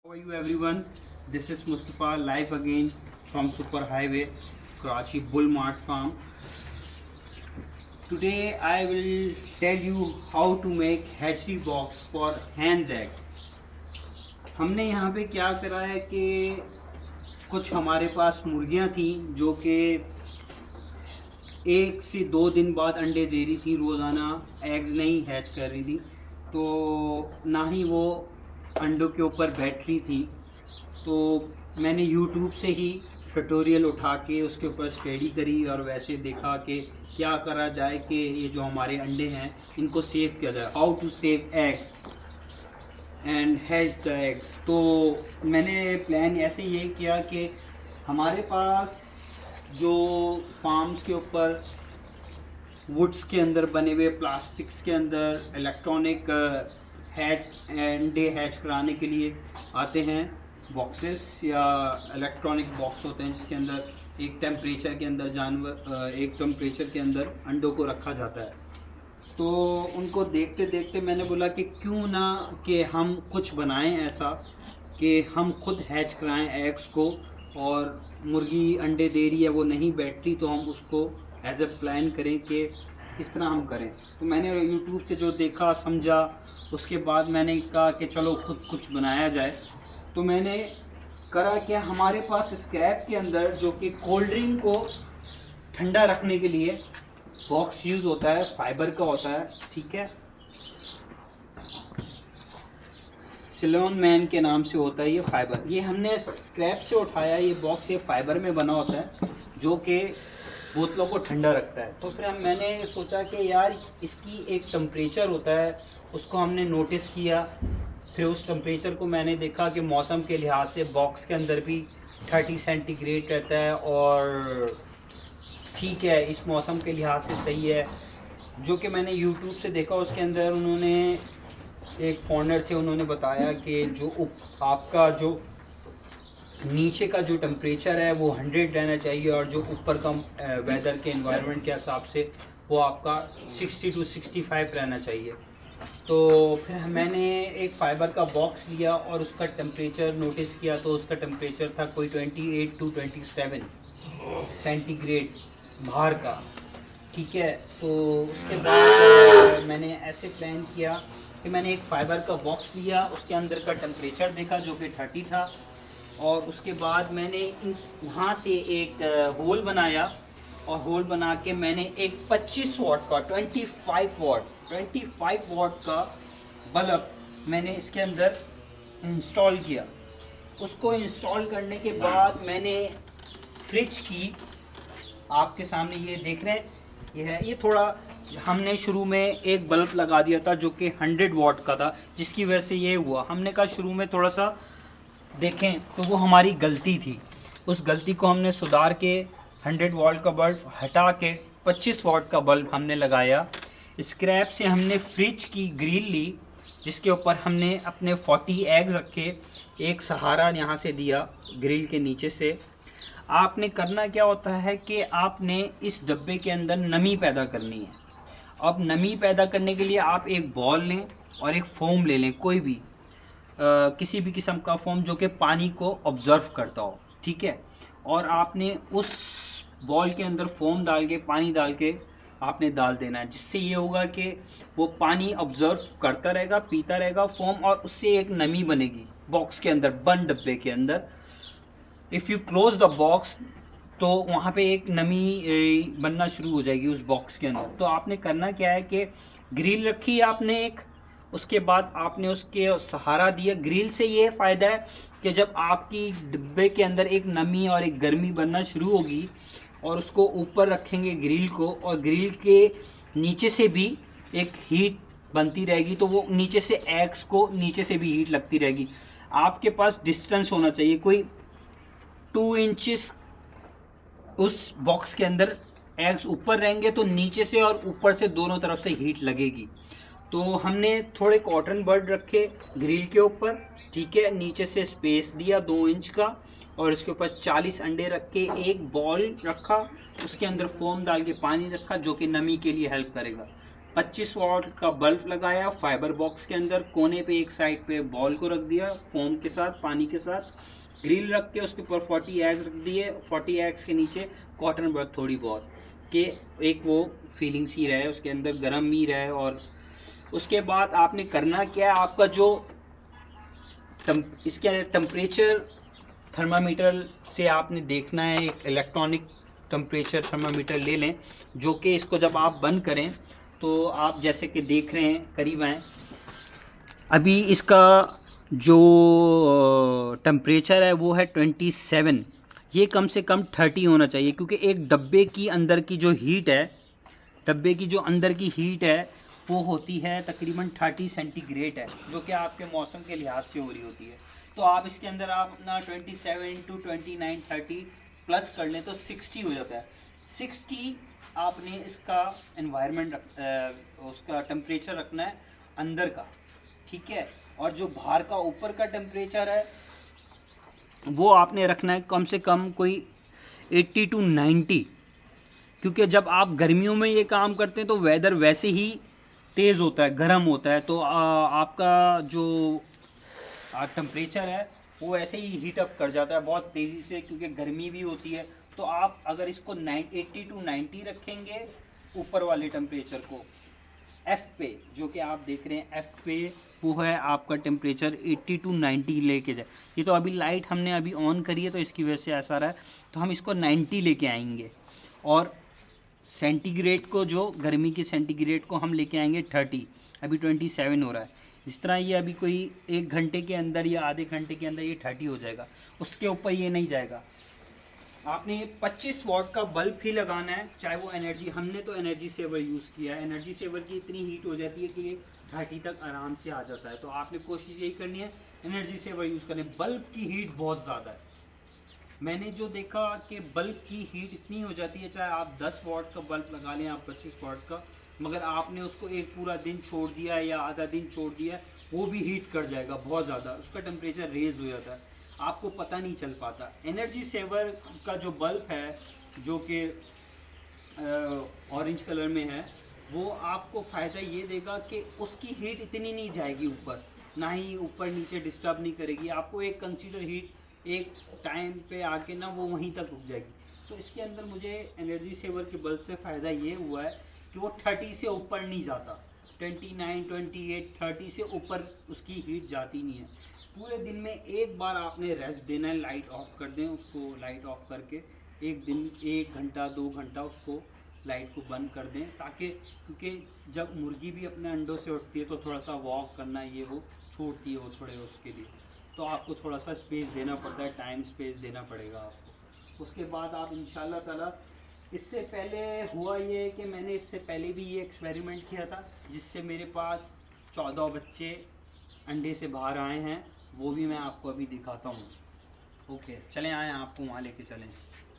How are you everyone? This is Mustafa live again from Super Highway, Karachi Bull Mart Farm. Today I will tell you how to make hatchery box for hens egg. हमने यहाँ पे क्या करा है कि कुछ हमारे पास मुर्गियाँ थी जो कि 1 से 2 दिन बाद अंडे दे रही थी, रोज़ाना एग्स नहीं हैच कर रही थी, तो ना ही वो अंडों के ऊपर बैठ रही थी। तो मैंने YouTube से ही ट्यूटोरियल उठा के उसके ऊपर स्टडी करी और वैसे देखा कि क्या करा जाए कि ये जो हमारे अंडे हैं इनको सेव किया जाए, how to save eggs and hatch the eggs. तो मैंने प्लान ऐसे ये किया कि हमारे पास जो फार्म्स के ऊपर वुड्स के अंदर बने हुए प्लास्टिक्स के अंदर इलेक्ट्रॉनिक अंडे हैच कराने के लिए आते हैं बॉक्सेस या इलेक्ट्रॉनिक बॉक्स होते हैं जिसके अंदर एक टेम्परेचर के अंदर अंडों को रखा जाता है। तो उनको देखते देखते मैंने बोला कि क्यों ना कि हम कुछ बनाएं ऐसा कि हम खुद हैच कराएं एग्स को, और मुर्गी अंडे दे रही है वो नहीं बैठती तो हम उसको एज ए प्लान करें कि इस तरह हम करें। तो मैंने YouTube से जो देखा समझा, उसके बाद मैंने कहा कि चलो खुद कुछ बनाया जाए। तो मैंने करा कि हमारे पास स्क्रैप के अंदर जो कि कोल्ड ड्रिंक को ठंडा रखने के लिए बॉक्स यूज़ होता है, फाइबर का होता है, ठीक है, सिलोन मैन के नाम से होता है ये फाइबर। ये हमने स्क्रैप से उठाया, ये बॉक्स ये फाइबर में बना होता है जो कि बोतलों को ठंडा रखता है। तो फिर मैंने सोचा कि यार इसकी एक टेम्परेचर होता है, उसको हमने नोटिस किया। फिर उस टेम्परेचर को मैंने देखा कि मौसम के लिहाज से बॉक्स के अंदर भी 30 सेंटीग्रेड रहता है और ठीक है, इस मौसम के लिहाज से सही है। जो कि मैंने YouTube से देखा, उसके अंदर उन्होंने एक फाउंडर थे, उन्होंने बताया कि जो आपका जो नीचे का जो टेम्परेचर है वो 100 रहना चाहिए और जो ऊपर का वेदर के एनवायरनमेंट के हिसाब से वो आपका 60 to 65 रहना चाहिए। तो फिर मैंने एक फ़ाइबर का बॉक्स लिया और उसका टेम्परेचर नोटिस किया, तो उसका टेम्परेचर था कोई 28 to 27 सेंटीग्रेड बाहर का, ठीक है। तो उसके बाद मैंने ऐसे प्लान किया कि मैंने एक फ़ाइबर का बॉक्स लिया, उसके अंदर का टेम्परेचर देखा जो कि 30 था, और उसके बाद मैंने वहाँ से एक होल बनाया और होल बना के मैंने एक 25 वाट का 25 वाट का बल्ब मैंने इसके अंदर इंस्टॉल किया। उसको इंस्टॉल करने के बाद मैंने फ्रिज की, आपके सामने ये देख रहे हैं, ये है, ये थोड़ा हमने शुरू में एक बल्ब लगा दिया था जो कि 100 वाट का था, जिसकी वजह से ये हुआ। हमने कहा शुरू में थोड़ा सा देखें, तो वो हमारी गलती थी। उस गलती को हमने सुधार के 100 वाट का बल्ब हटा के 25 वाट का बल्ब हमने लगाया। स्क्रैप से हमने फ्रिज की ग्रिल ली जिसके ऊपर हमने अपने 40 एग्स रखे, एक सहारा यहाँ से दिया ग्रिल के नीचे से। आपने करना क्या होता है कि आपने इस डब्बे के अंदर नमी पैदा करनी है। अब नमी पैदा करने के लिए आप एक बॉल लें और एक फोम ले लें, कोई भी किसी भी किस्म का फोम जो कि पानी को ऑब्ज़र्व करता हो, ठीक है। और आपने उस बॉल के अंदर फोम डाल के, पानी डाल के आपने डाल देना है, जिससे ये होगा कि वो पानी ऑब्ज़र्व करता रहेगा, पीता रहेगा फोम, और उससे एक नमी बनेगी बॉक्स के अंदर, बंद डब्बे के अंदर। If you close the box तो वहाँ पे एक नमी बनना शुरू हो जाएगी उस बॉक्स के अंदर। तो आपने करना क्या है कि ग्रिल रखी आपने एक, उसके बाद आपने उसके सहारा दिया। ग्रिल से ये फ़ायदा है कि जब आपकी डिब्बे के अंदर एक नमी और एक गर्मी बनना शुरू होगी और उसको ऊपर रखेंगे ग्रिल को, और ग्रिल के नीचे से भी एक हीट बनती रहेगी, तो वो नीचे से एग्स को नीचे से भी हीट लगती रहेगी। आपके पास डिस्टेंस होना चाहिए कोई 2 इंचेस उस बॉक्स के अंदर, एग्स ऊपर रहेंगे तो नीचे से और ऊपर से दोनों तरफ से हीट लगेगी। तो हमने थोड़े कॉटन बर्ड रखे ग्रिल के ऊपर, ठीक है, नीचे से स्पेस दिया 2 इंच का, और इसके ऊपर 40 अंडे रख के एक बॉल रखा, उसके अंदर फोम डाल के पानी रखा जो कि नमी के लिए हेल्प करेगा। 25 वॉट का बल्ब लगाया फाइबर बॉक्स के अंदर, कोने पे एक साइड पे बॉल को रख दिया फोम के साथ, पानी के साथ, ग्रिल रख के उसके ऊपर 40 एग्स रख दिए, 40 एग्स के नीचे कॉटन बर्ड थोड़ी बहुत कि एक वो फीलिंग सी रहे, उसके अंदर गर्म ही रहे। और उसके बाद आपने करना क्या है, आपका जो इसके टेम्परेचर थर्मामीटर से आपने देखना है, एक इलेक्ट्रॉनिक टेम्परेचर थर्मामीटर ले लें, जो कि इसको जब आप बंद करें तो आप जैसे कि देख रहे हैं, करीब आएँ, अभी इसका जो टेम्परेचर है वो है 27। ये कम से कम 30 होना चाहिए, क्योंकि एक डब्बे की अंदर की जो हीट है, डब्बे की जो अंदर की हीट है वो होती है तकरीबन 30 सेंटीग्रेड है, जो कि आपके मौसम के लिहाज से हो रही होती है। तो आप इसके अंदर आप अपना 27 टू 29 30 प्लस कर लें तो 60 हो जाता है। 60 आपने इसका एनवायरनमेंट उसका टेम्परेचर रखना है अंदर का, ठीक है। और जो बाहर का ऊपर का टेम्परेचर है वो आपने रखना है कम से कम कोई 80 टू 90, क्योंकि जब आप गर्मियों में ये काम करते हैं तो वेदर वैसे ही तेज़ होता है, गर्म होता है, तो आपका जो टेम्परेचर है वो ऐसे ही हीट अप कर जाता है बहुत तेज़ी से, क्योंकि गर्मी भी होती है। तो आप अगर इसको 80 टू 90 रखेंगे ऊपर वाले टेम्परेचर को, एफ़ पे जो कि आप देख रहे हैं एफ़ पे, वो है आपका टेम्परेचर 80 टू 90 लेके जाए। ये तो अभी लाइट हमने अभी ऑन करी है तो इसकी वजह से ऐसा रहा है, तो हम इसको 90 लेके आएंगे। और सेंटीग्रेड को, जो गर्मी की सेंटीग्रेड को हम लेके आएंगे 30, अभी 27 हो रहा है। जिस तरह ये अभी कोई 1 घंटे के अंदर या आधे घंटे के अंदर ये 30 हो जाएगा, उसके ऊपर ये नहीं जाएगा। आपने 25 वॉट का बल्ब ही लगाना है, चाहे वो एनर्जी, हमने तो एनर्जी सेवर यूज़ किया है, एनर्जी सेवर की इतनी हीट हो जाती है कि ये 30 तक आराम से आ जाता है। तो आपने कोशिश यही करनी है एनर्जी सेवर यूज़ करें। बल्ब की हीट बहुत ज़्यादा है, मैंने जो देखा कि बल्ब की हीट इतनी हो जाती है, चाहे आप 10 वॉट का बल्ब लगा लें, आप 25 वॉट का, मगर आपने उसको एक पूरा दिन छोड़ दिया या आधा दिन छोड़ दिया, वो भी हीट कर जाएगा बहुत ज़्यादा, उसका टेम्परेचर रेज़ हो जाता है, आपको पता नहीं चल पाता। एनर्जी सेवर का जो बल्ब है, जो कि ऑरेंज कलर में है, वो आपको फ़ायदा ये देगा कि उसकी हीट इतनी नहीं जाएगी ऊपर, ना ही ऊपर नीचे डिस्टर्ब नहीं करेगी आपको। एक कंसीडर हीट एक टाइम पे आके ना वो वहीं तक रुक जाएगी। तो इसके अंदर मुझे एनर्जी सेवर के बल्ब से फ़ायदा ये हुआ है कि वो 30 से ऊपर नहीं जाता, 29 28 30 से ऊपर उसकी हीट जाती नहीं है। पूरे दिन में एक बार आपने रेस्ट देना है, लाइट ऑफ कर दें उसको, लाइट ऑफ करके एक दिन 1 घंटा 2 घंटा उसको लाइट को बंद कर दें, ताकि, क्योंकि जब मुर्गी भी अपने अंडों से उठती है तो थोड़ा सा वॉक करना ये वो छोड़ती है वो थोड़े उसके लिए, तो आपको थोड़ा सा स्पेस देना पड़ता है, टाइम स्पेस देना पड़ेगा आपको। उसके बाद आप इंशाल्लाह ताला, इससे पहले हुआ ये कि मैंने इससे पहले भी ये एक्सपेरिमेंट किया था, जिससे मेरे पास 14 बच्चे अंडे से बाहर आए हैं, वो भी मैं आपको अभी दिखाता हूँ। ओके, चलें आएँ, आपको वहाँ लेके चलें।